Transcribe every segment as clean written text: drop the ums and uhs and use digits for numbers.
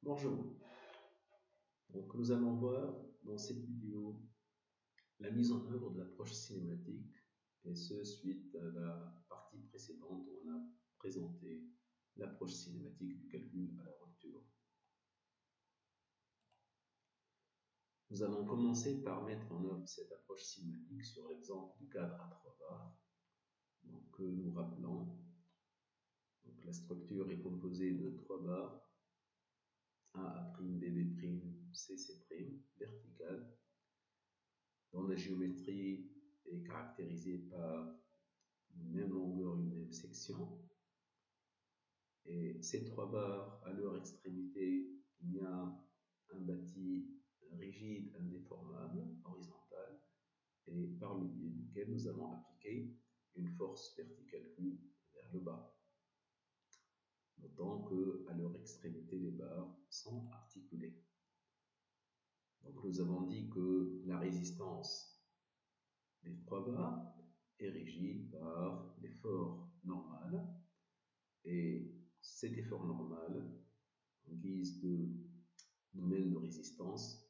Bonjour, donc nous allons voir dans cette vidéo la mise en œuvre de l'approche cinématique et ce suite à la partie précédente où on a présenté l'approche cinématique du calcul à la rupture. Nous allons commencer par mettre en œuvre cette approche cinématique sur l'exemple du cadre à 3 barres. Donc que nous rappelons, donc la structure est composée de 3 barres A', BB', CC', verticale, dont la géométrie est caractérisée par une même longueur, une même section. Et ces 3 barres, à leur extrémité, il y a un bâti rigide, indéformable, horizontal, et par le biais duquel nous allons appliquer une force verticale Q vers le bas. Notons qu'à leur extrémité, les barres sont articulées. Donc nous avons dit que la résistance des 3 barres est régie par l'effort normal, et cet effort normal, en guise de domaine de résistance,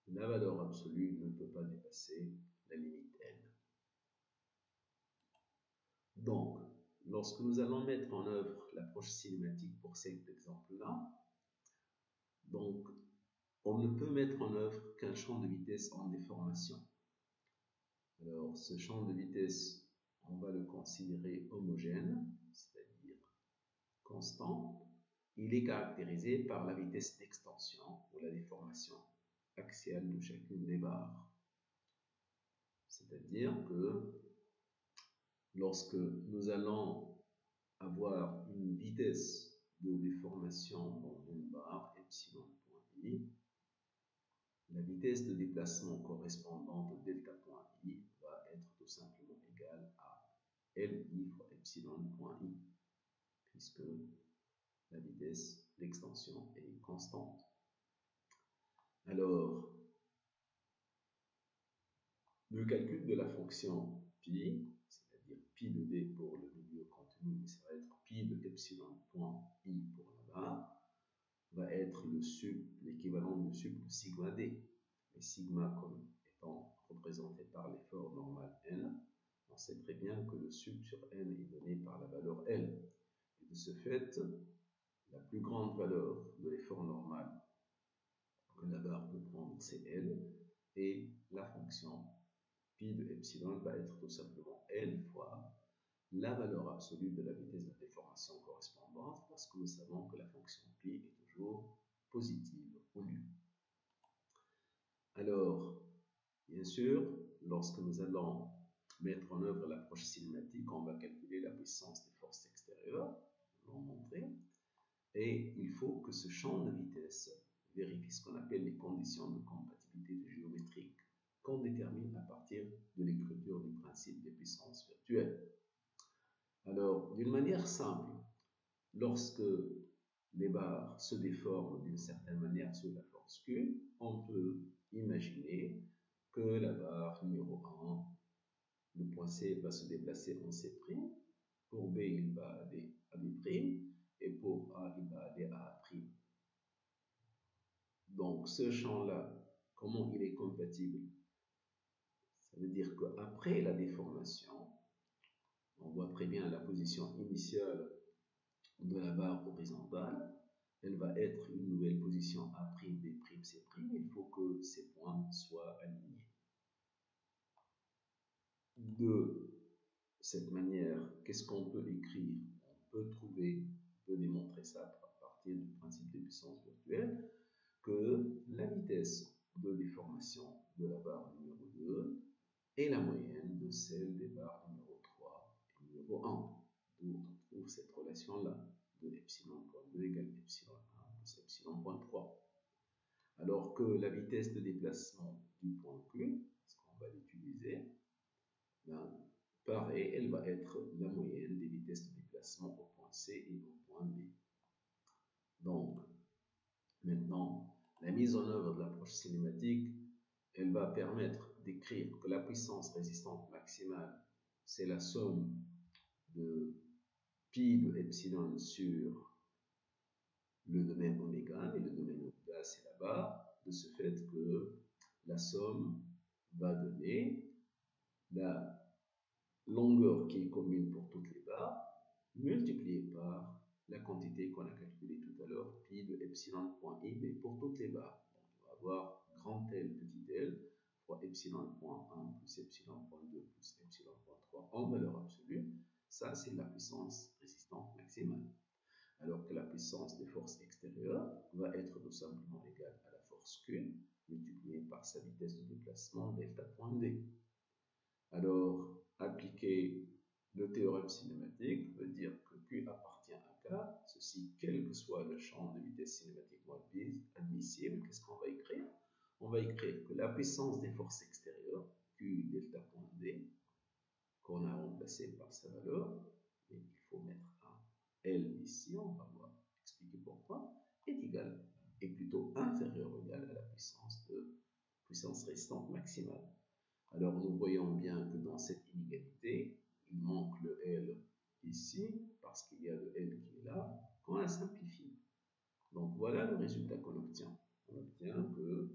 la valeur absolue ne peut pas dépasser la limite N. Donc, lorsque nous allons mettre en œuvre l'approche cinématique pour cet exemple-là, donc on ne peut mettre en œuvre qu'un champ de vitesse en déformation. Alors, ce champ de vitesse, on va le considérer homogène, c'est-à-dire constant. Il est caractérisé par la vitesse d'extension ou la déformation axiale de chacune des barres. C'est-à-dire que lorsque nous allons avoir une vitesse de déformation dans une barre, epsilon.i, la vitesse de déplacement correspondante delta.i va être tout simplement égale à li fois epsilon.i, puisque la vitesse d'extension est constante. Alors, le calcul de la fonction pi, c'est-à-dire pi de d pour le milieu contenu, mais ça va être pi de epsilon.i pour la barre, va être l'équivalent du sup de sigma d. Et sigma comme étant représenté par l'effort normal n, on sait très bien que le sup sur n est donné par la valeur L. Et de ce fait, la plus grande valeur de l'effort normal que la barre peut prendre, c'est L, et la fonction pi de epsilon va être tout simplement L fois la valeur absolue de la vitesse de déformation correspondante, parce que nous savons que la fonction pi est toujours positive ou nulle. Alors, bien sûr, lorsque nous allons mettre en œuvre l'approche cinématique, on va calculer la puissance des forces extérieures, nous l'avons montré, et il faut que ce champ de vitesse vérifie ce qu'on appelle les conditions de compatibilité géométrique qu'on détermine à partir de l'écriture du principe des puissances virtuelles. Alors, d'une manière simple, lorsque les barres se déforment d'une certaine manière sous la force Q, on peut imaginer que la barre numéro 1, le point C va se déplacer en C', pour B il va aller à B', et pour A il va aller à A'. Donc ce champ-là, comment il est compatible? Ça veut dire qu'après la déformation, on voit très bien la position initiale de la barre horizontale, elle va être une nouvelle position A', B', C', il faut que ces points soient alignés. De cette manière, qu'est-ce qu'on peut écrire? On peut démontrer ça à partir du principe des puissances virtuelles, que la vitesse de déformation de la barre numéro 2 est la moyenne de celle des barres numéro 3 et numéro 1. D'où on trouve cette relation-là, de epsilon.2 égale epsilon1 plus epsilon.3. Alors que la vitesse de déplacement du point Q, parce qu'on va l'utiliser, pareil, elle va être la moyenne des vitesses de déplacement au point C et au point B. Donc, maintenant, la mise en œuvre de l'approche cinématique, elle va permettre d'écrire que la puissance résistante maximale, c'est la somme de pi de epsilon sur le domaine oméga, mais le domaine oméga c'est là-bas, de ce fait que la somme va donner la longueur qui est commune pour toutes les barres, multipliée par la quantité qu'on a calculée tout à l'heure, pi de epsilon point i, mais pour toutes les barres. Donc on va avoir grand L, petit l, fois epsilon point 1 plus epsilon point 2 plus epsilon point 3 en valeur absolue. Ça, c'est la puissance résistante maximale. Alors que la puissance des forces extérieures va être tout simplement égale à la force Q multipliée par sa vitesse de déplacement delta point D. Alors, appliquer le théorème cinématique veut dire que Q appartient à K, ceci quel que soit le champ de vitesse cinématiquement admissible. Qu'est-ce qu'on va écrire? On va écrire que la puissance des forces extérieures, Q delta point D, qu'on a remplacé par sa valeur, et il faut mettre un L ici, on va voir expliquer pourquoi, est égal, est plutôt inférieur ou égal à la puissance restante maximale. Alors nous voyons bien que dans cette inégalité, il manque le L ici, parce qu'il y a le L qui est là, qu'on la simplifie. Donc voilà le résultat qu'on obtient. On obtient que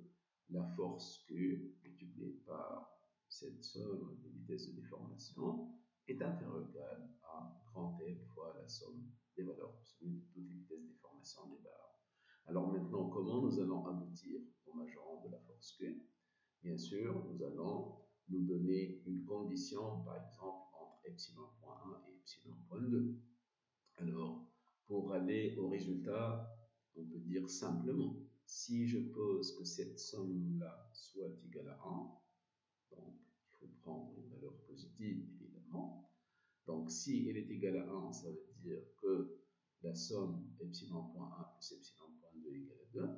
la force Q multipliée par cette somme de vitesse de déformation est inférieure ou égale à grand L fois la somme des valeurs absolues de toutes les vitesses de déformation des barres. Alors maintenant, comment nous allons aboutir au majorant de la force Q? Bien sûr, nous allons nous donner une condition, par exemple, entre epsilon point 1 et epsilon point 2. Alors, pour aller au résultat, on peut dire simplement, si je pose que cette somme-là soit égale à 1, donc il faut prendre une valeur positive, évidemment. Donc, si elle est égale à 1, ça veut dire que la somme epsilon point 1 plus epsilon point 2 est égale à 2.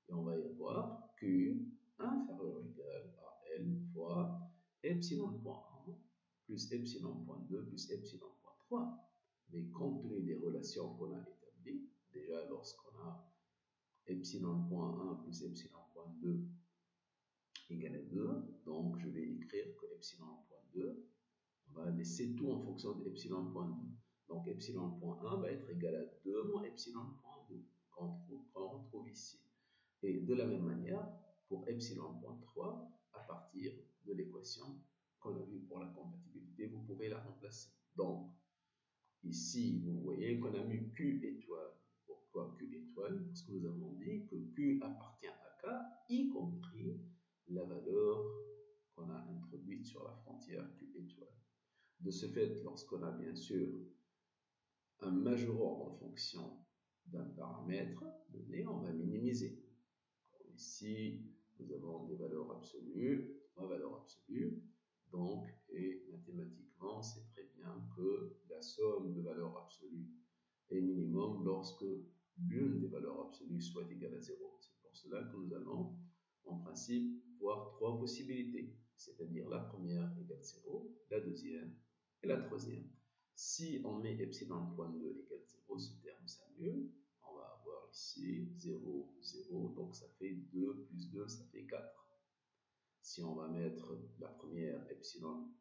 Et on va y avoir Q inférieur ou égal à L fois epsilon point 1 plus epsilon point 2 plus epsilon point 3. Mais compte tenu des relations qu'on a établies, déjà lorsqu'on a epsilon point 1 plus epsilon point 2 égale à 2, donc je vais écrire que epsilon point 2, on va laisser tout en fonction de epsilon point 2. Donc epsilon point 1 va être égal à 2 moins epsilon point 2, qu'on retrouve ici. Et de la même manière, pour epsilon point 3, à partir de l'équation qu'on a vue pour la compatibilité, vous pouvez la remplacer. Donc, ici, vous voyez qu'on a mis Q étoile. Pourquoi Q étoile? Parce que nous avons dit que Q appartient à K, y compris la valeur qu'on a introduite sur la frontière Q étoile. De ce fait, lorsqu'on a bien sûr un majorant en fonction d'un paramètre donné, on va minimiser. Ici, nous avons des valeurs absolues, 3 valeurs absolues, donc, et mathématiquement, c'est très bien que la somme de valeurs absolues est minimum lorsque l'une des valeurs absolues soit égale à 0. C'est pour cela que nous allons, en principe, voir 3 possibilités, c'est-à-dire la première égale 0, la deuxième et la troisième. Si on met epsilon point 2 égale 0, ce terme s'annule. On va avoir ici 0, 0, donc ça fait 2 plus 2, ça fait 4. Si on va mettre la première epsilon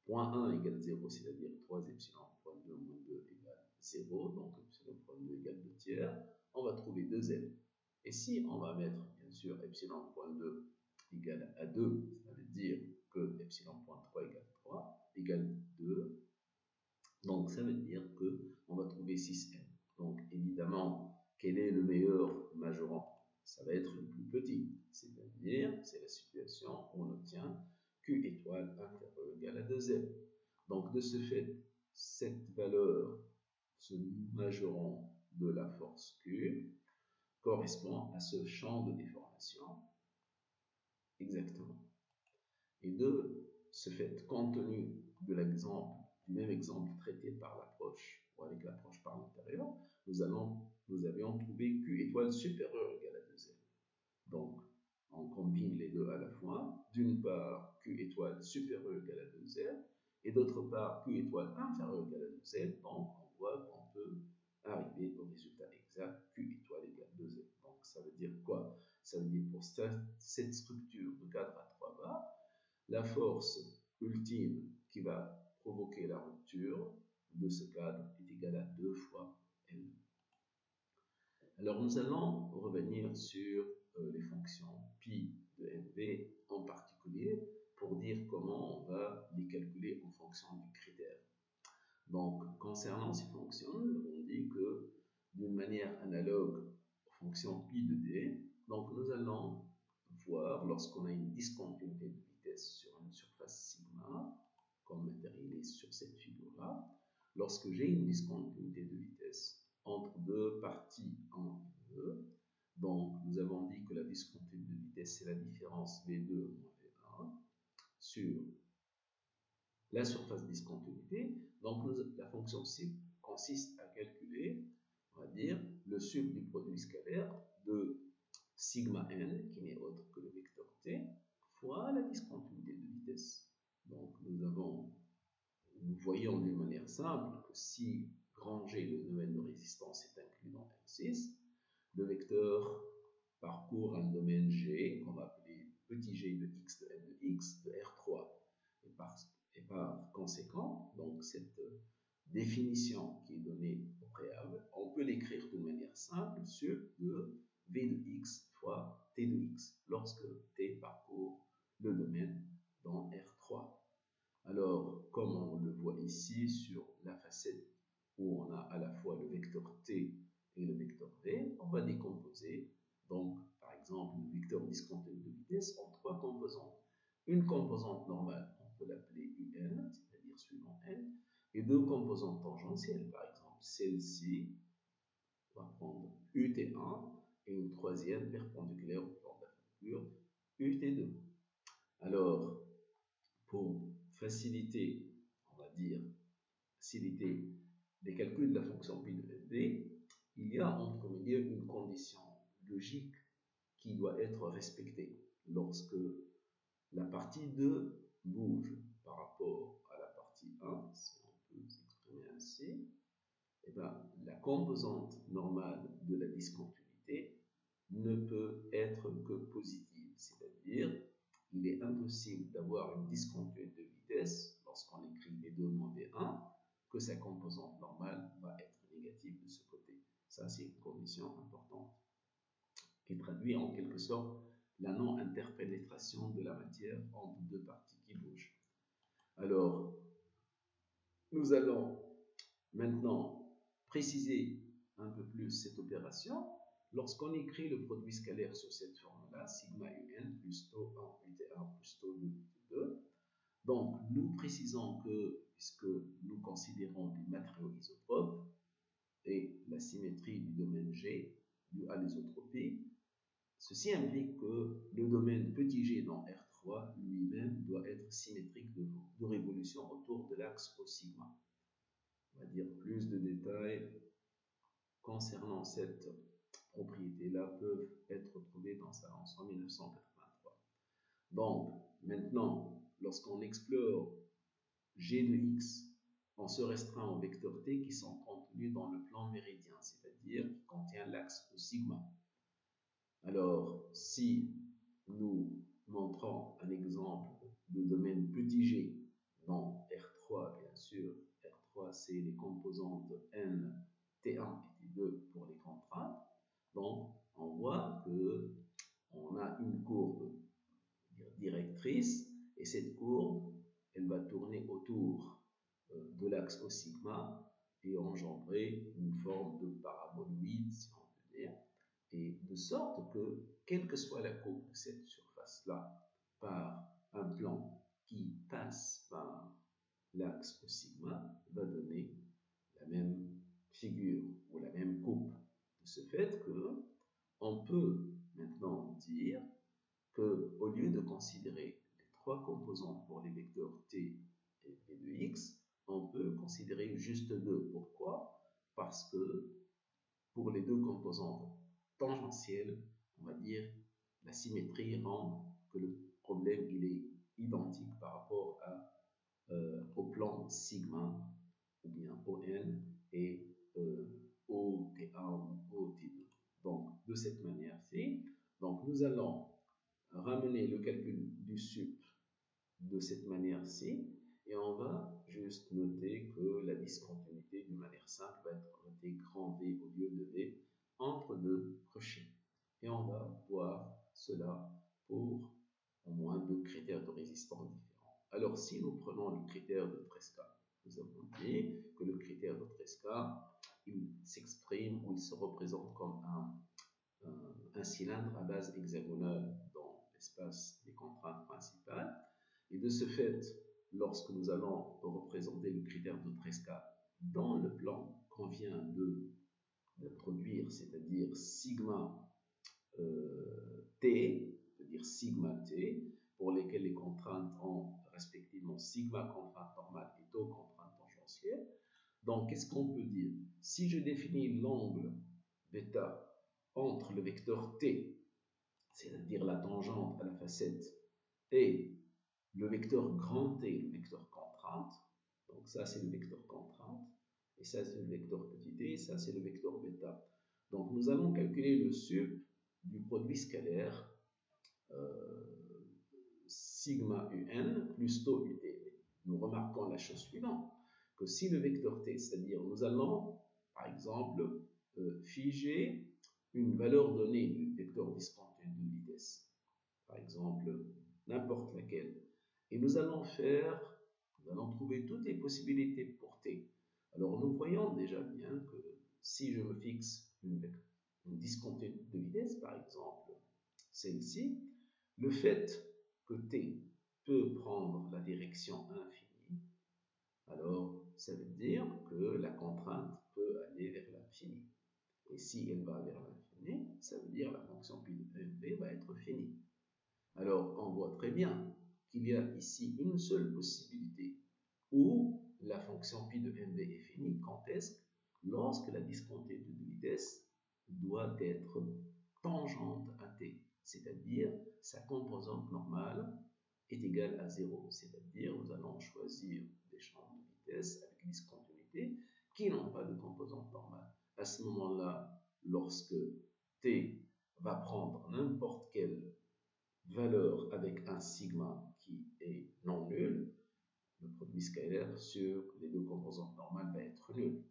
point 1 égale 0, c'est-à-dire 3 epsilon point 2 moins 2 égale 0, donc epsilon point 2 égale 2 tiers, on va trouver 2L. Et si on va mettre, bien sûr, epsilon point 2 égale à 2, ça veut dire que epsilon point 3 égale 3, égale 2, donc ça veut dire qu'on va trouver 6N. Donc évidemment, quel est le meilleur majorant? Ça va être le plus petit, c'est-à-dire, c'est la situation où on obtient Q étoile inférieur ou égal à 2L. Donc de ce fait, cette valeur, ce majorant de la force Q, correspond à ce champ de déformation exactement. Et de ce fait, compte tenu de l'exemple, du même exemple traité par l'approche, ou avec l'approche par l'intérieur, nous avions trouvé Q étoile supérieure égale à 2L. Donc, on combine les deux à la fois. D'une part, Q étoile supérieure égale à 2L, et d'autre part, Q étoile inférieure égale à 2L. Donc, on voit qu'on peut arriver au résultat exact, Q étoile égale 2L. Donc, ça veut dire quoi? Ça veut dire pour cette structure de cadre à 3 barres, la force ultime qui va provoquer la rupture de ce cadre est égale à 2 fois L. Alors nous allons revenir sur les fonctions pi de nv en particulier pour dire comment on va les calculer en fonction du critère. Donc concernant ces fonctions, on dit que d'une manière analogue aux fonctions pi de d, donc nous allons voir lorsqu'on a une discontinuité de vitesse sur une surface sigma, comme matérialise sur cette figure-là, lorsque j'ai une discontinuité de vitesse entre deux parties en et 2, donc nous avons dit que la discontinuité de vitesse c'est la différence V2 moins V1 sur la surface discontinuité. Donc la fonction C consiste à calculer, on va dire, le sub du produit scalaire de sigma n, qui n'est autre que le vecteur t, fois la discontinuité de vitesse. Donc nous voyons d'une manière simple que si grand G, le domaine de résistance, est inclus dans R6, le vecteur parcourt un domaine G qu'on va appeler petit g de x de n de x de R3. Et par conséquent, donc cette définition qui est donnée au préalable, on peut l'écrire de manière simple sur de v de x fois t de x, lorsque t parcourt le domaine dans R3. Alors, comme on le voit ici sur la facette où on a à la fois le vecteur t et le vecteur v, on va décomposer donc par exemple le vecteur discontinu de vitesse en trois composantes. Une composante normale, on peut l'appeler un, c'est-à-dire suivant n, et deux composantes tangentielles, par exemple celle-ci, on va prendre ut1 et une troisième perpendiculaire au plan de la figure, ut2. Alors, pour faciliter, on va dire, faciliter les calculs de la fonction pi de v, il y a en premier lieu une condition logique qui doit être respectée lorsque la partie 2 bouge par rapport à la partie 1, si on peut s'exprimer ainsi. Et bien, la composante normale de la discontinuité ne peut être que positive, c'est-à-dire il est impossible d'avoir une discontinuité de vitesse lorsqu'on écrit V2 moins V1 que sa composante normale va être négative de ce côté. Ça, c'est une condition importante qui traduit en quelque sorte la non-interpénétration de la matière entre deux parties qui bougent. Alors, nous allons maintenant préciser un peu plus cette opération lorsqu'on écrit le produit scalaire sur cette forme-là, sigma un plus tau 1 ut1 plus tau 2 ut2. Donc, nous précisons que, puisque nous considérons des matériaux isotropes et la symétrie du domaine G due à l'isotropie, ceci implique que le domaine petit g dans R3 lui-même doit être symétrique de révolution autour de l'axe au sigma. On va dire plus de détails concernant cette propriété-là peuvent être trouvés dans Savance en 1983. Donc, maintenant, lorsqu'on explore g de x, on se restreint aux vecteurs t qui sont contenus dans le plan méridien, c'est-à-dire qui contient l'axe au sigma. Alors, si nous montrons un exemple de domaine petit g dans R3, bien sûr, R3 c'est les composantes n, T1 et T2 pour les contraintes, donc on voit que on a une courbe directrice et cette courbe elle va tourner autour de l'axe au sigma et engendrer une forme de paraboloïde, si on peut dire, et de sorte que, quelle que soit la courbe de cette surface-là, par un plan qui passe par l'axe au sigma, va donner la même figure ou la même coupe. De ce fait que on peut maintenant dire que, au lieu de considérer les trois composantes pour les vecteurs t et v de x, on peut considérer juste deux. Pourquoi? Parce que pour les deux composantes tangentielles, on va dire, la symétrie rend que le problème il est identique par rapport au plan sigma ou bien ON et OT1 ou OT2. Donc, de cette manière-ci, donc nous allons ramener le calcul du sup de cette manière-ci et on va juste noter que la discontinuité d'une manière simple va être notée grand V au lieu de V entre deux crochets. Et on va voir cela pour au moins deux critères de résistance différents. Alors, si nous prenons le critère de Tresca, nous avons dit que le critère de Tresca, il s'exprime ou il se représente comme un cylindre à base hexagonale dans l'espace des contraintes principales. Et de ce fait, lorsque nous allons représenter le critère de Tresca dans le plan qu'on vient de produire, c'est-à-dire sigma T, c'est-à-dire sigma T, pour lesquels les contraintes ont respectivement sigma contrainte normale et tau contrainte tangentielle. Donc, qu'est-ce qu'on peut dire? Si je définis l'angle bêta entre le vecteur T, c'est-à-dire la tangente à la facette, et le vecteur grand T, le vecteur contrainte, donc ça c'est le vecteur contrainte, et ça c'est le vecteur petit t, et ça c'est le vecteur bêta. Donc nous allons calculer le sup du produit scalaire sigma un plus tau ut. Nous remarquons la chose suivante, que si le vecteur t, c'est-à-dire nous allons par exemple figer une valeur donnée du vecteur discontinu de vitesse, par exemple n'importe laquelle, et nous allons trouver toutes les possibilités pour t. Alors nous voyons déjà bien que si je me fixe une discontinue de vitesse, par exemple celle-ci, le fait que t peut prendre la direction infinie, alors ça veut dire que la contrainte peut aller vers l'infini. Et si elle va vers l'infini, ça veut dire que la fonction pi de mv va être finie. Alors on voit très bien qu'il y a ici une seule possibilité où la fonction pi de mv est finie. Quand est-ce? Lorsque la discontinuité de vitesse doit être tangente à t, c'est-à-dire sa composante normale est égale à 0, c'est-à-dire nous allons choisir des champs de vitesse avec discontinuité qui n'ont pas de composante normale. À ce moment-là, lorsque t va prendre n'importe quelle valeur avec un sigma qui est non nul, le produit scalaire sur les deux composantes normales va être nul.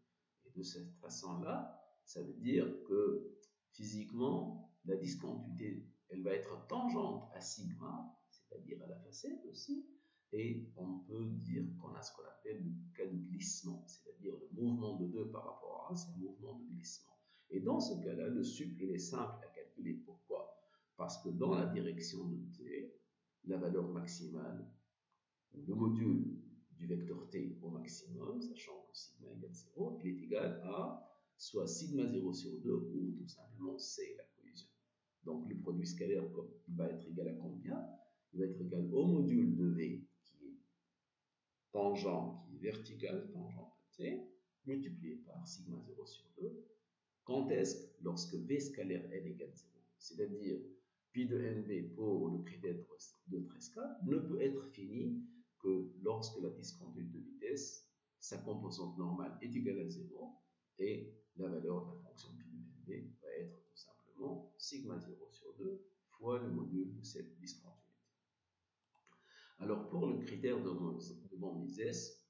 Et de cette façon-là, ça veut dire que physiquement, la discontinuité, elle va être tangente à sigma, c'est-à-dire à la facette aussi, et on peut dire qu'on a ce qu'on appelle le cas de glissement, c'est-à-dire le mouvement de 2 par rapport à 1, c'est un mouvement de glissement. Et dans ce cas-là, le sup, il est simple à calculer. Pourquoi? Parce que dans la direction de t, la valeur maximale, le module du vecteur t au maximum, sachant que sigma égale 0, il est égal à soit sigma 0 sur 2 ou tout simplement c, la collision. Donc le produit scalaire il va être égal à combien? Il va être égal au module de v qui est tangent, qui est vertical, tangent à t, multiplié par sigma 0 sur 2. Quand est-ce? Lorsque v scalaire n égale 0. C'est-à-dire pi de nv pour le critère de Tresca ne peut être fini que lorsque la discontinuité de vitesse, sa composante normale est égale à 0 et la valeur de la fonction pi de nv va être tout simplement sigma 0 sur 2 fois le module de cette discontinuité. Alors pour le critère de von Mises,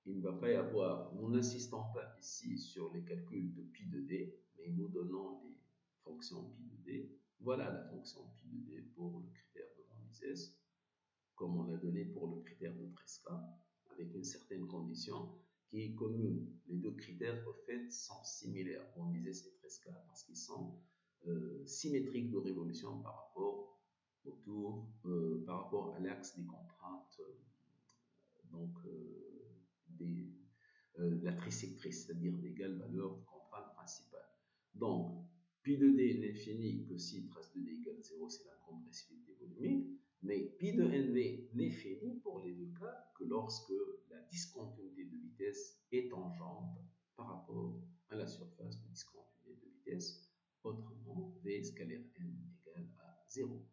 il ne va pas y avoir, nous n'insistons pas ici sur les calculs de pi de d, mais nous donnons les fonctions pi de d. Voilà la fonction pi de d pour le critère de von Mises, comme on l'a donné pour le critère de Tresca, avec une certaine condition qui est commune. Les deux critères, au fait, sont similaires, von Mises et Tresca, parce qu'ils sont symétriques de révolution par rapport par rapport à l'axe des contraintes, donc la trisectrice, c'est-à-dire d'égale valeur de contrainte principale. Donc, pi de d n'est fini que si trace de d égale 0, c'est la compressibilité volumique, mais pi de nv n'est fini pour les deux cas que lorsque la discontinuité de vitesse est tangente par rapport à la surface de discontinuité de vitesse, autrement v scalaire n égale à 0.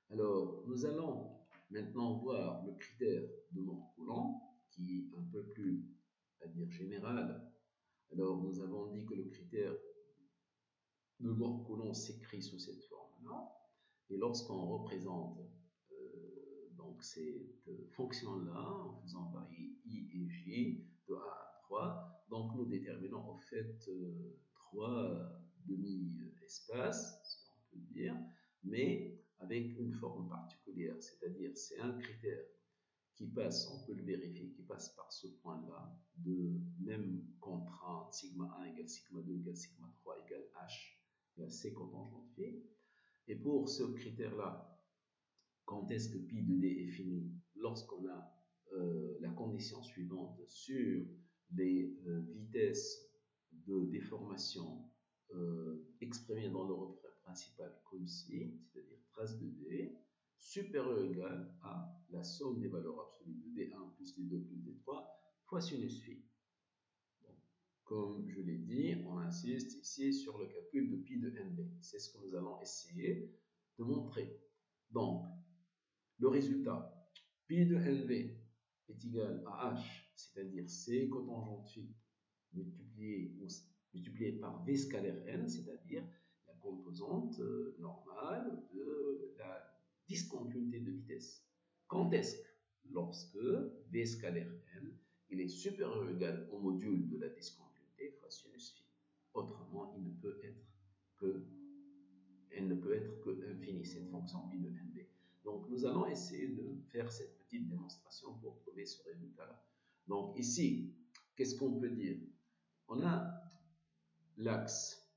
Alors, nous allons maintenant voir le critère de Mohr-Coulomb, qui est un peu plus, à dire, général. Alors, nous avons dit que le critère de Mohr-Coulomb s'écrit sous cette forme-là, et lorsqu'on représente donc cette fonction-là, en faisant varier i et j de 1 à 3, donc nous déterminons en fait trois demi-espace, si on peut dire, mais avec une forme particulière, c'est-à-dire c'est un critère qui passe, on peut le vérifier, qui passe par ce point-là, de même contrainte, sigma 1 égale sigma 2 égale sigma 3 égale h égale c cotangente phi. Et pour ce critère-là, quand est-ce que pi de d est fini? Lorsqu'on a la condition suivante sur les vitesses de déformation exprimées dans le repère principal comme ci, c'est-à-dire trace de d, supérieure ou égale à la somme des valeurs absolues de d1 plus d2 plus d3 fois sinus phi. Donc, comme je l'ai dit, on insiste ici sur le calcul de pi de nb. C'est ce que nous allons essayer de montrer. Donc, le résultat, pi de nb est égal à h, c'est-à-dire c cotangente phi multiplié par v scalaire n, c'est-à-dire la composante normale de la discontinuité de vitesse. Quand est-ce que? Lorsque v scalaire n il est supérieur ou égal au module de la discontinuité fois sinus phi. Autrement, elle ne peut être que infinie, cette fonction pi de nb. Donc, nous allons essayer de faire cette petite démonstration pour trouver ce résultat-là. Donc, ici, qu'est-ce qu'on peut dire? On a l'axe,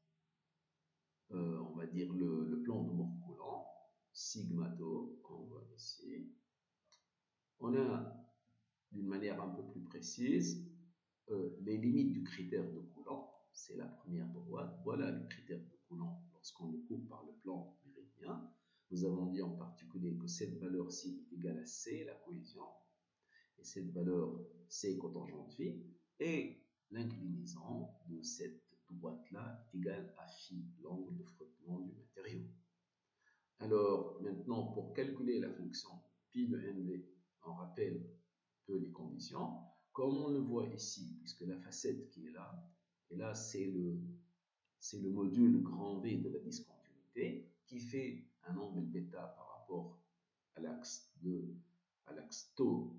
on va dire le plan de Moore-Coulomb, sigma tau, qu'on voit ici. On a, d'une manière un peu plus précise, les limites du critère de Coulomb, c'est la première droite. Voilà le critère de Coulomb lorsqu'on le coupe par le plan méridien. Nous avons dit en particulier que cette valeur-ci est égale à C, la cohésion, et cette valeur C cotangente phi, et l'inclinaison de cette droite-là est égale à phi, l'angle de frottement du matériau. Alors, maintenant, pour calculer la fonction pi de nv, on rappelle peu les conditions. Comme on le voit ici, puisque la facette qui est là, et là, c'est le module grand V de la discontinuité qui fait un angle bêta par rapport à l'axe tau,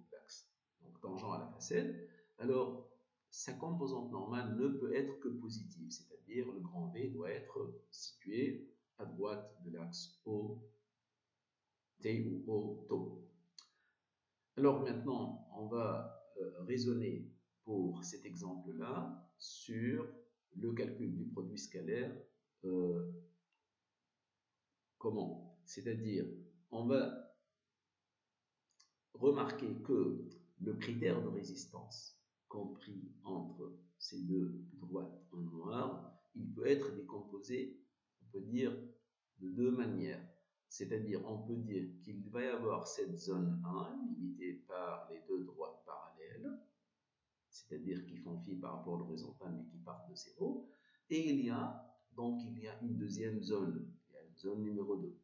donc tangent à la facette. Alors, sa composante normale ne peut être que positive, c'est-à-dire le grand V doit être situé à droite de l'axe O, T ou O, tau. Alors maintenant, on va raisonner pour cet exemple-là sur le calcul du produit scalaire. Comment? C'est-à-dire, on va remarquer que le critère de résistance compris entre ces deux droites en noir, il peut être décomposé, on peut dire, de deux manières. C'est-à-dire, on peut dire qu'il va y avoir cette zone 1 limitée par les deux droites parallèles, c'est-à-dire qui font phi par rapport à l'horizontale mais qui partent de 0, et il y a une deuxième zone, il y a une zone numéro 2.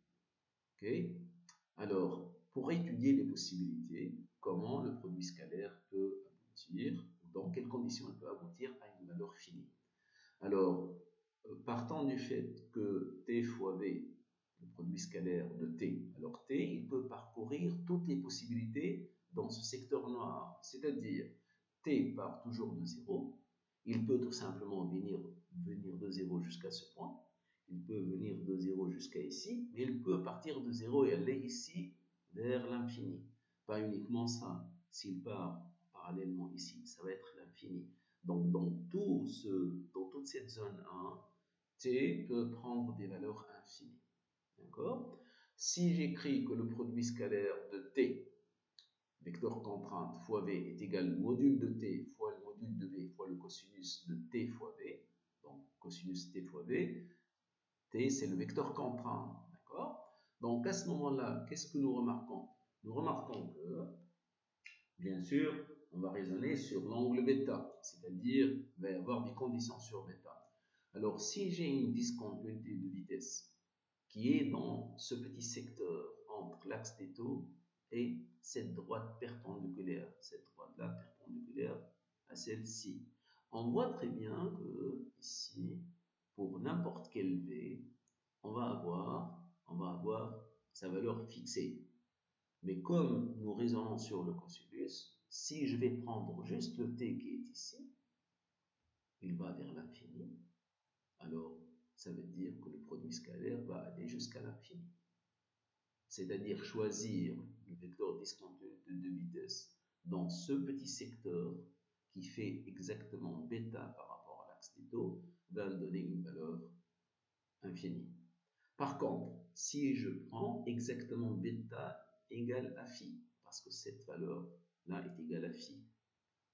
Okay? Alors, pour étudier les possibilités, comment le produit scalaire peut aboutir, dans quelles conditions il peut aboutir à une valeur finie. Alors, partant du fait que t fois v, le produit scalaire de t, alors t, il peut parcourir toutes les possibilités dans ce secteur noir, c'est-à-dire t part toujours de 0, il peut tout simplement venir de 0 jusqu'à ce point, il peut venir de 0 jusqu'à ici, mais il peut partir de 0 et aller ici vers l'infini. Pas uniquement ça, s'il part parallèlement ici, ça va être l'infini. Donc dans toute cette zone 1, t peut prendre des valeurs infinies. D'accord? Si j'écris que le produit scalaire de t, vecteur contrainte fois v, est égal au module de t fois le module de v fois le cosinus de t fois v, donc cosinus t fois v, t c'est le vecteur contraint, d'accord? Donc à ce moment-là, qu'est-ce que nous remarquons? Nous remarquons que, bien sûr, on va raisonner sur l'angle bêta, c'est-à-dire il va y avoir des conditions sur bêta. Alors si j'ai une discontinuité de vitesse qui est dans ce petit secteur entre l'axe des taux et cette droite perpendiculaire, cette droite-là perpendiculaire à celle-ci. On voit très bien que ici, pour n'importe quel V, on va avoir sa valeur fixée. Mais comme nous raisonnons sur le cosinus, si je vais prendre juste le t qui est ici, il va vers l'infini. Alors, ça veut dire que le produit scalaire va aller jusqu'à l'infini. C'est-à-dire choisir le vecteur discontinuité de vitesse dans ce petit secteur qui fait exactement bêta par rapport à l'axe des taux, va me donner une valeur infinie. Par contre, si je prends exactement bêta égale à phi, parce que cette valeur-là est égale à phi,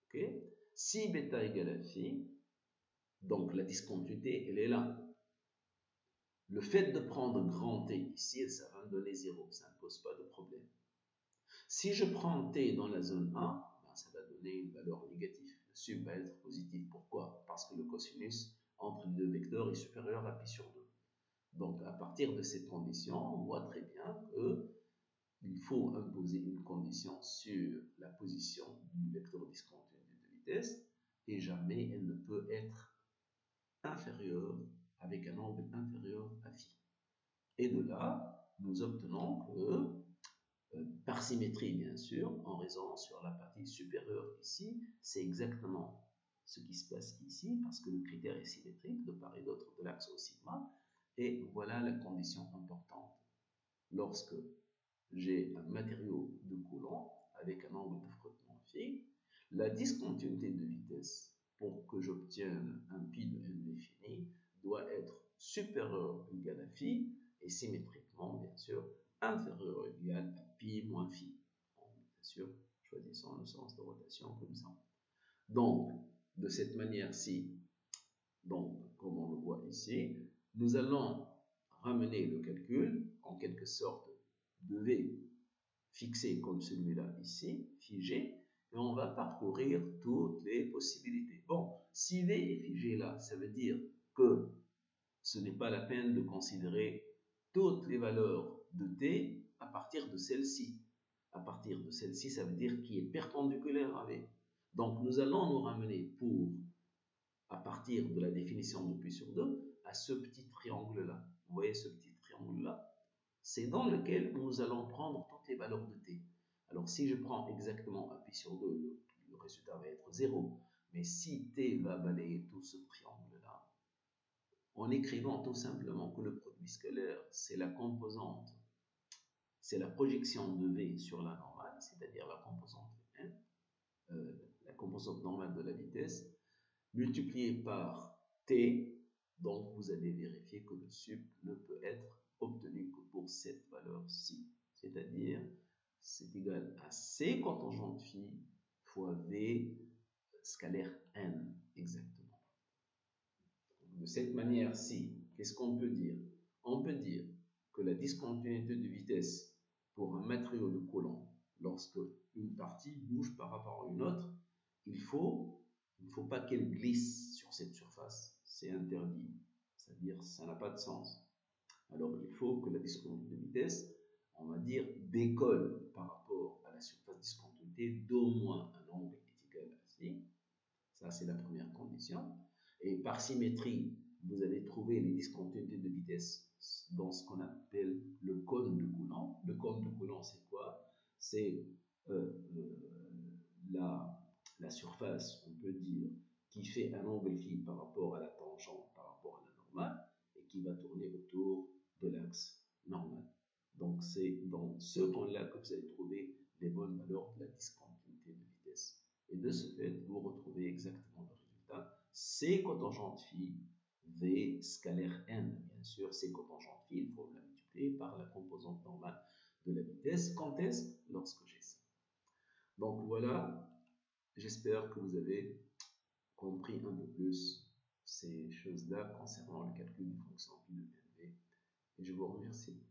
okay? Si bêta égale à phi, donc la discontinuité, elle est là. Le fait de prendre grand T ici, ça va me donner 0, ça ne pose pas de problème. Si je prends T dans la zone 1, ben ça va donner une valeur négative. Le sub va être positif. Pourquoi? Parce que le cosinus entre les deux vecteurs est supérieur à pi sur 2. Donc, à partir de cette condition, on voit très bien qu'il faut imposer une condition sur la position du vecteur discontinuité de vitesse et jamais elle ne peut être inférieure avec un angle inférieur à phi. Et de là, nous obtenons que, par symétrie bien sûr, en raisonnant sur la partie supérieure ici, c'est exactement ce qui se passe ici, parce que le critère est symétrique de part et d'autre de l'axe au sigma. Et voilà la condition importante. Lorsque j'ai un matériau de Coulomb avec un angle de frottement phi, la discontinuité de vitesse pour que j'obtienne un pi de n défini doit être supérieur ou égal à phi et symétriquement, bien sûr, inférieur ou égal à pi moins phi. Bien sûr, choisissant le sens de rotation comme ça. Donc, de cette manière-ci, donc, comme on le voit ici, nous allons ramener le calcul, en quelque sorte, de V fixé comme celui-là ici, figé, et on va parcourir toutes les possibilités. Bon, si V est figé là, ça veut dire que ce n'est pas la peine de considérer toutes les valeurs de T à partir de celle-ci. À partir de celle-ci, ça veut dire qui est perpendiculaire à V. Donc, nous allons nous ramener à partir de la définition de pi sur 2, à ce petit triangle-là. Vous voyez ce petit triangle-là? C'est dans lequel nous allons prendre toutes les valeurs de t. Alors, si je prends exactement un pi sur 2, le résultat va être 0. Mais si t va balayer tout ce triangle-là, en écrivant tout simplement que le produit scalaire, c'est la composante, c'est la projection de v sur la normale, c'est-à-dire la composante n, la composante normale de la vitesse, multiplié par t, donc vous allez vérifier que le sup ne peut être obtenu que pour cette valeur-ci. C'est-à-dire, c'est égal à c contingente phi fois v scalaire n, exactement. De cette manière-ci, qu'est-ce qu'on peut dire? On peut dire que la discontinuité de vitesse pour un matériau de Coulomb, lorsque une partie bouge par rapport à une autre, il ne faut pas qu'elle glisse sur cette surface. C'est interdit. C'est-à-dire, ça n'a pas de sens. Alors, il faut que la discontinuité de vitesse, on va dire, décolle par rapport à la surface discontinuité d'au moins un angle est égal à phi. Ça, c'est la première condition. Et par symétrie, vous allez trouver les discontinuités de vitesse dans ce qu'on appelle le cône de Coulomb. Le cône de Coulomb, c'est quoi? C'est la surface, on peut dire, qui fait un angle phi par rapport à la tangente, par rapport à la normale, et qui va tourner autour de l'axe normal. Donc, c'est dans ce cône-là que vous allez trouver les bonnes valeurs de la discontinuité de vitesse. Et de ce fait, vous retrouvez exactement le résultat. C cotangente phi, V scalaire n. Bien sûr, C cotangente phi, il faut la multiplier par la composante normale de la vitesse. Quand est-ce? Lorsque j'ai ça. Donc voilà, j'espère que vous avez compris un peu plus ces choses-là concernant le calcul des fonctions pi de NV. Et je vous remercie.